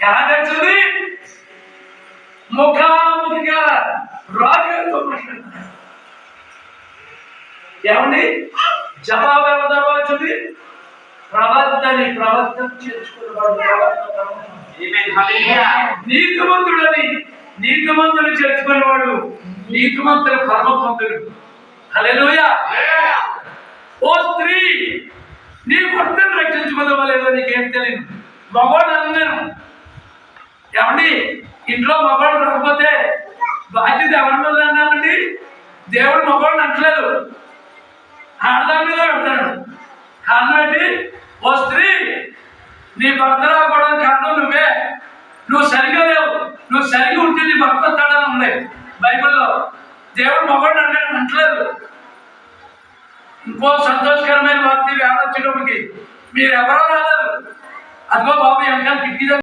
ఎలా తెలుస్తుంది? ముఖాముఖిగా రాజుగారితో మాట్లాడుతున్నారు. ఏమండి జవాబు ఎవరి వచ్చింది? ప్రవర్తన చేర్చుకున్నవాడు నీతిమంతుడని. నీతిమంతులు చేర్చుకునేవాడు నీతిమంతుల పరమపంతుడు. హల్లెలూయా. ఓ స్త్రీ, నీ భర్తను రక్షించుకుందామా లేదో నీకేం తెలియదు. మగవాడు అన్నాను. ఏమండి ఇంట్లో మగవాడు రాకపోతే బాధ్యత ఎవరి మీద అన్నానండి? దేవుడు మగవాడిని అంటలేదు, ఆడదాని మీద అంటాడు. కారణం ఏంటి? ఓ స్త్రీ, నీ భర్త రాకపోవడానికి కారణం నువ్వే. నువ్వు సరిగా లేవు. నువ్వు సరిగా ఉంటే నీ భర్త వస్తాడని ఉంది బైబిల్లో. దేవుడు మగవాడిని అంటలేదు. ఇంకో సంతోషకరమైన వార్త వేళ వచ్చేటప్పటికి మీరు ఎవరో రాలేదు. అదిగో బాబు వెనకాల కిటికీ